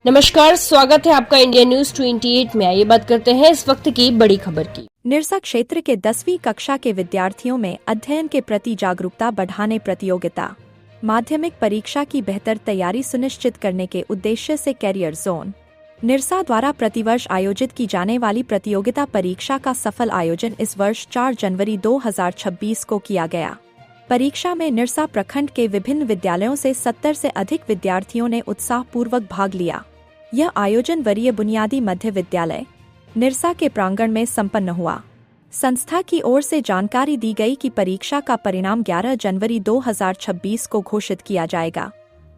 नमस्कार, स्वागत है आपका इंडिया न्यूज 28 में। आइए बात करते हैं इस वक्त की बड़ी खबर की। निरसा क्षेत्र के 10वीं कक्षा के विद्यार्थियों में अध्ययन के प्रति जागरूकता बढ़ाने प्रतियोगिता। माध्यमिक परीक्षा की बेहतर तैयारी सुनिश्चित करने के उद्देश्य से कैरियर जोन निरसा द्वारा प्रतिवर्ष आयोजित की जाने वाली प्रतियोगिता परीक्षा का सफल आयोजन इस वर्ष 4 जनवरी 2026 को किया गया। परीक्षा में निरसा प्रखंड के विभिन्न विद्यालयों से 70 से अधिक विद्यार्थियों ने उत्साहपूर्वक भाग लिया। यह आयोजन वरीय बुनियादी मध्य विद्यालय निरसा के प्रांगण में संपन्न हुआ। संस्था की ओर से जानकारी दी गई कि परीक्षा का परिणाम 11 जनवरी 2026 को घोषित किया जाएगा।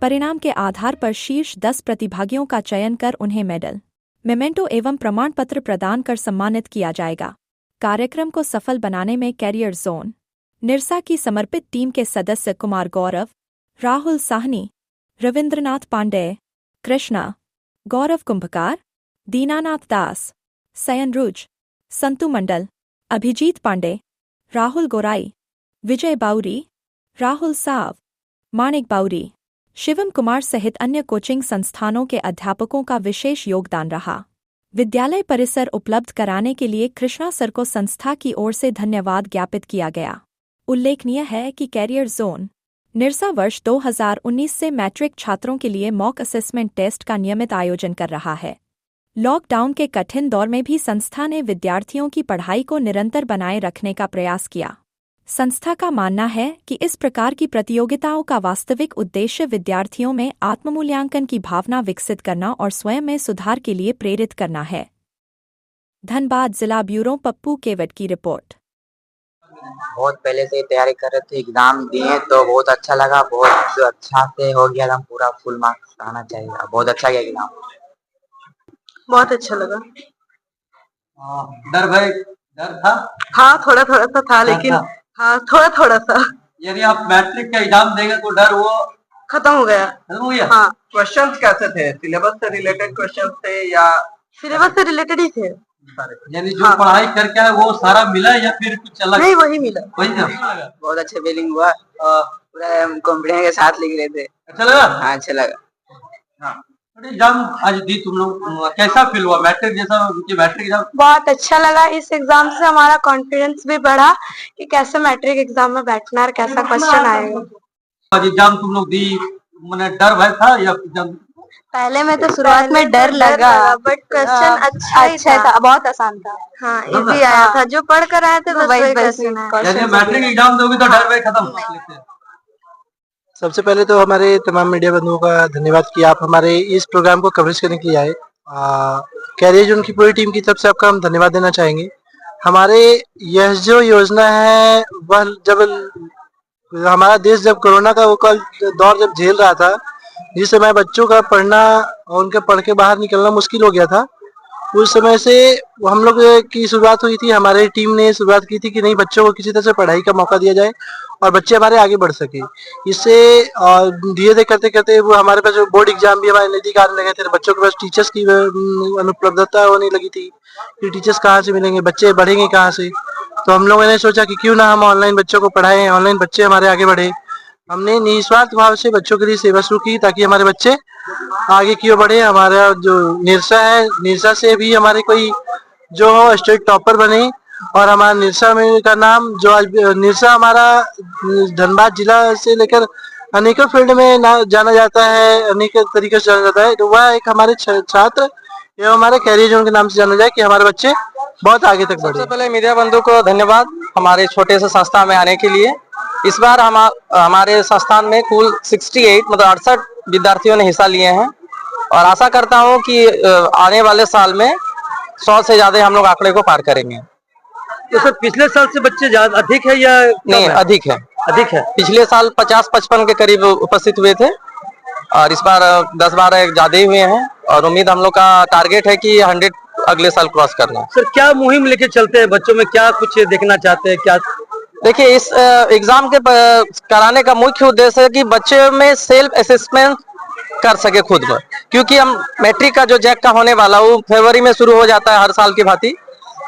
परिणाम के आधार पर शीर्ष 10 प्रतिभागियों का चयन कर उन्हें मेडल, मेमेंटो एवं प्रमाण पत्र प्रदान कर सम्मानित किया जाएगा। कार्यक्रम को सफल बनाने में कैरियर जोन निरसा की समर्पित टीम के सदस्य कुमार गौरव, राहुल साहनी, रविंद्रनाथ पांडे, कृष्णा, गौरव कुंभकार, दीनानाथ दास, सयन रुज, संतु मंडल, अभिजीत पांडे, राहुल गोराई, विजय बाउरी, राहुल साव, माणिक बाउरी, शिवम कुमार सहित अन्य कोचिंग संस्थानों के अध्यापकों का विशेष योगदान रहा। विद्यालय परिसर उपलब्ध कराने के लिए कृष्णा सर को संस्था की ओर से धन्यवाद ज्ञापित किया गया। उल्लेखनीय है कि कैरियर जोन निरसा वर्ष 2019 से मैट्रिक छात्रों के लिए मॉक असेसमेंट टेस्ट का नियमित आयोजन कर रहा है। लॉकडाउन के कठिन दौर में भी संस्था ने विद्यार्थियों की पढ़ाई को निरंतर बनाए रखने का प्रयास किया। संस्था का मानना है कि इस प्रकार की प्रतियोगिताओं का वास्तविक उद्देश्य विद्यार्थियों में आत्ममूल्यांकन की भावना विकसित करना और स्वयं में सुधार के लिए प्रेरित करना है। धनबाद जिला ब्यूरो पप्पू केवट की रिपोर्ट। बहुत पहले से ही तैयारी कर रहे थे, एग्जाम दिए तो बहुत अच्छा लगा, बहुत अच्छा से हो गया, एकदम पूरा फुल मार्क्स आना चाहिए। बहुत अच्छा गया एग्जाम, बहुत अच्छा लगा। डर था? हाँ, थोड़ा थोड़ा सा था, लेकिन हाँ थोड़ा थोड़ा सा। यानी आप मैट्रिक का एग्जाम देंगे तो डर वो खत्म हो गया। हाँ। क्वेश्चंस कैसे थे? सिलेबस से रिलेटेड क्वेश्चंस थे या सिलेबस से रिलेटेड ही थे? यानी जो पढ़ाई करके आए वो सारा मिला या फिर कुछ अलग? नहीं, वही मिला। वही ना? बहुत अच्छा फीलिंग हुआ, पूरा कॉन्फिडेंस के साथ लिख रहे थे। अच्छा लगा? हाँ, अच्छा लगा। हाँ, एग्जाम आज दी तुम लोग, कैसा फील हुआ? मैट्रिक जैसा मैट्रिक एग्जाम? बहुत अच्छा लगा। इस एग्जाम से हमारा कॉन्फिडेंस भी बढ़ा कि कैसे मैट्रिक एग्जाम में बैठना और कैसा क्वेश्चन आएगा। आज एग्जाम तुम लोग दी, मैंने डर भय था या पहले में तो शुरुआत में डर लगा, बट क्वेश्चन अच्छा था, बहुत आसान था। हाँ, इजी आया था, जो पढ़ कर आए थे बस वही क्वेश्चन है। मैट्रिक एग्जाम दोगे तो डर भय खत्म। सबसे पहले तो हमारे तमाम मीडिया बंधुओं का धन्यवाद कि आप हमारे इस प्रोग्राम को कवरेज करने के लिए आए। कैरियर जोन की पूरी टीम की तरफ से आपका हम धन्यवाद देना चाहेंगे। हमारे यह जो योजना है वह जब हमारा देश जब कोरोना का वो दौर जब झेल रहा था, जिस समय बच्चों का पढ़ना और उनके पढ़ के बाहर निकलना मुश्किल हो गया था, उस समय से हम लोग की शुरुआत हुई थी। हमारी टीम ने शुरुआत की थी कि नहीं, बच्चों को किसी तरह से पढ़ाई का मौका दिया जाए और बच्चे हमारे आगे बढ़ सके। इससे धीरे धीरे करते करते वो हमारे पास बोर्ड एग्जाम भी हमारे नजदीक आने लगे थे। बच्चों के पास टीचर्स की अनुपलब्धता होने लगी थी कि टीचर्स कहाँ से मिलेंगे, बच्चे बढ़ेंगे कहाँ से। तो हम लोगों ने सोचा कि क्यों ना हम ऑनलाइन बच्चों को पढ़ाएं, ऑनलाइन बच्चे हमारे आगे बढ़े। हमने निस्वार्थ भाव से बच्चों के लिए सेवा शुरू की ताकि हमारे बच्चे आगे की ओर बढ़े। हमारा जो निरसा है, निरसा से भी हमारे कोई जो हो स्टेट टॉपर बने और हमारा निरसा में का नाम जो आज निरसा हमारा धनबाद जिला से लेकर अनेकों फील्ड में जाना जाता है, अनेक तरीके से जाना जाता है। तो वह एक हमारे छात्र एवं हमारे कैरियर जोन के नाम से जाना जाए कि हमारे बच्चे बहुत आगे तक बढ़े। सबसे पहले मीडिया बंधु को धन्यवाद हमारे छोटे से संस्था में आने के लिए। इस बार हमारे संस्थान में कुल 68 मतलब 68 विद्यार्थियों ने हिस्सा लिए हैं और आशा करता हूं कि आने वाले साल में 100 से ज्यादा हम लोग आंकड़े को पार करेंगे। तो सर पिछले साल से बच्चे ज्यादा अधिक है या नहीं? अधिक है। अधिक है। पिछले साल 50-55 के करीब उपस्थित हुए थे और इस बार 10-12 ज्यादा ही हुए हैं और उम्मीद हम लोग का टारगेट है कि 100 अगले साल क्रॉस करना। सर क्या मुहिम लेके चलते हैं? बच्चों में क्या कुछ देखना चाहते हैं? क्या देखिए, इस एग्जाम के कराने का मुख्य उद्देश्य है कि बच्चे में सेल्फ असेसमेंट कर सके खुद में, क्योंकि हम मैट्रिक का जो जैक का होने वाला वो फरवरी में शुरू हो जाता है हर साल की भांति,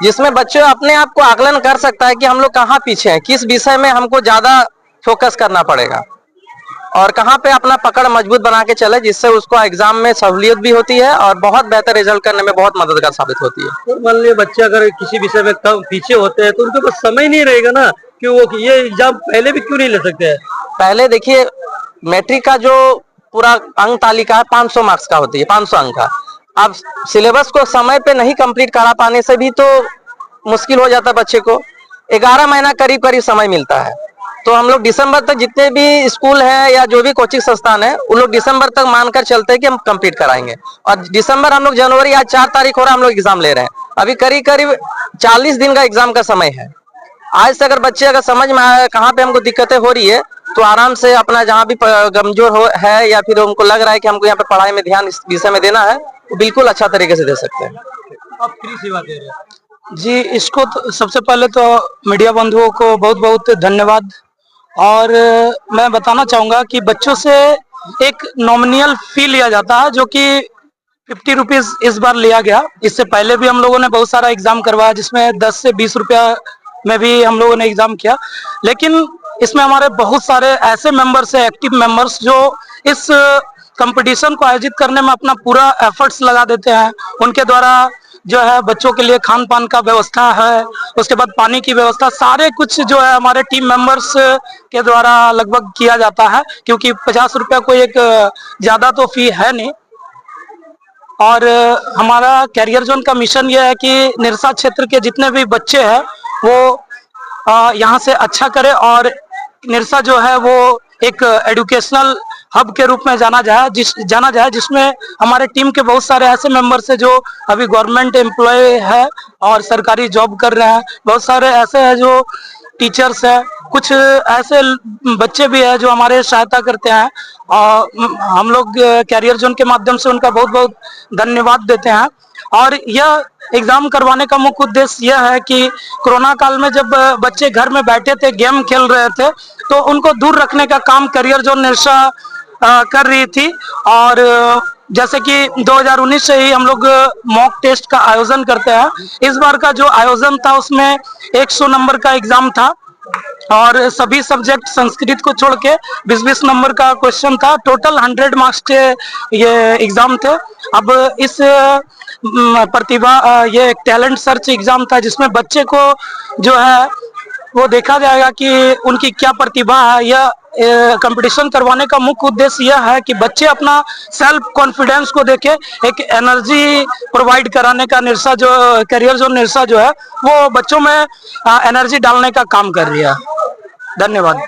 जिसमें बच्चे अपने आप को आकलन कर सकता है कि हम लोग कहाँ पीछे हैं, किस विषय में हमको ज्यादा फोकस करना पड़ेगा। और कहाँ पे अपना पकड़ मजबूत बना के चले, जिससे उसको एग्जाम में सहूलियत भी होती है और बहुत बेहतर रिजल्ट करने में बहुत मददगार साबित होती है। तो मान लीजिए बच्चे अगर किसी विषय में कम पीछे होते हैं तो उनके पास समय नहीं रहेगा ना कि वो ये एग्जाम पहले भी क्यों नहीं ले सकते हैं। पहले देखिए, मैट्रिक का जो पूरा अंक तालिका है 500 मार्क्स का होती है, 500 अंक का। अब सिलेबस को समय पे नहीं कंप्लीट करा पाने से भी तो मुश्किल हो जाता है बच्चे को। 11 महीना करीब करीब समय मिलता है, तो हम लोग दिसंबर तक जितने भी स्कूल हैं या जो भी कोचिंग संस्थान है उन लोग दिसंबर तक मानकर चलते हैं कि हम कंप्लीट कराएंगे। और दिसंबर हम लोग जनवरी, आज 4 तारीख हो रहा है, हम लोग एग्जाम ले रहे हैं। अभी करीब करीब 40 दिन का एग्जाम का समय है। आज से अगर बच्चे अगर समझ में आया कहाँ पे हमको दिक्कतें हो रही है, तो आराम से अपना जहाँ भी कमजोर है या फिर उनको लग रहा है कि हमको यहाँ पे पढ़ाई में ध्यान इस विषय में देना है, तो बिल्कुल अच्छा तरीके से दे सकते हैं। आप फ्री सेवा दे रहे हैं जी, इसको तो सबसे पहले तो मीडिया बंधुओं को बहुत बहुत धन्यवाद। और मैं बताना चाहूँगा कि बच्चों से एक नॉमिनल फी लिया जाता है, जो कि 50 रुपीज़ इस बार लिया गया। इससे पहले भी हम लोगों ने बहुत सारा एग्जाम करवाया, जिसमें 10 से 20 रुपया में भी हम लोगों ने एग्जाम किया। लेकिन इसमें हमारे बहुत सारे ऐसे मेंबर्स हैं, एक्टिव मेंबर्स, जो इस कंपटीशन को आयोजित करने में अपना पूरा एफर्ट्स लगा देते हैं। उनके द्वारा जो है बच्चों के लिए खान पान का व्यवस्था है, उसके बाद पानी की व्यवस्था, सारे कुछ जो है हमारे टीम मेंबर्स के द्वारा लगभग किया जाता है, क्योंकि 50 रुपया कोई एक ज्यादा तो फी है नहीं। और हमारा कैरियर जोन का मिशन ये है कि निरसा क्षेत्र के जितने भी बच्चे हैं वो यहाँ से अच्छा करे और निरसा जो है वो एक एजुकेशनल हब के रूप में जाना जाए, जिसमें हमारे टीम के बहुत सारे ऐसे मेंबर्स हैं जो अभी गवर्नमेंट एम्प्लॉय है और सरकारी जॉब कर रहे हैं। बहुत सारे ऐसे हैं जो टीचर्स हैं, कुछ ऐसे बच्चे भी हैं जो हमारे सहायता करते हैं। और हम लोग कैरियर जोन के माध्यम से उनका बहुत बहुत धन्यवाद देते हैं। और यह एग्जाम करवाने का मुख्य उद्देश्य यह है कि कोरोना काल में जब बच्चे घर में बैठे थे, गेम खेल रहे थे, तो उनको दूर रखने का काम कैरियर जोन निरसा कर रही थी। और जैसे कि 2019 से ही हम लोग मॉक टेस्ट का आयोजन करते हैं। इस बार का जो आयोजन था उसमें 100 नंबर का एग्जाम था और सभी सब्जेक्ट संस्कृत को छोड़ के 20-20 नंबर का क्वेश्चन था। टोटल 100 मार्क्स के ये एग्जाम थे। अब इस प्रतिभा ये एक टैलेंट सर्च एग्जाम था, जिसमें बच्चे को जो है वो देखा जाएगा कि उनकी क्या प्रतिभा है। यह कंपटीशन करवाने का मुख्य उद्देश्य यह है कि बच्चे अपना सेल्फ कॉन्फिडेंस को देखे, एक एनर्जी प्रोवाइड कराने का निरसा जो कैरियर जोन निरसा जो है वो बच्चों में एनर्जी डालने का काम कर रही है। धन्यवाद।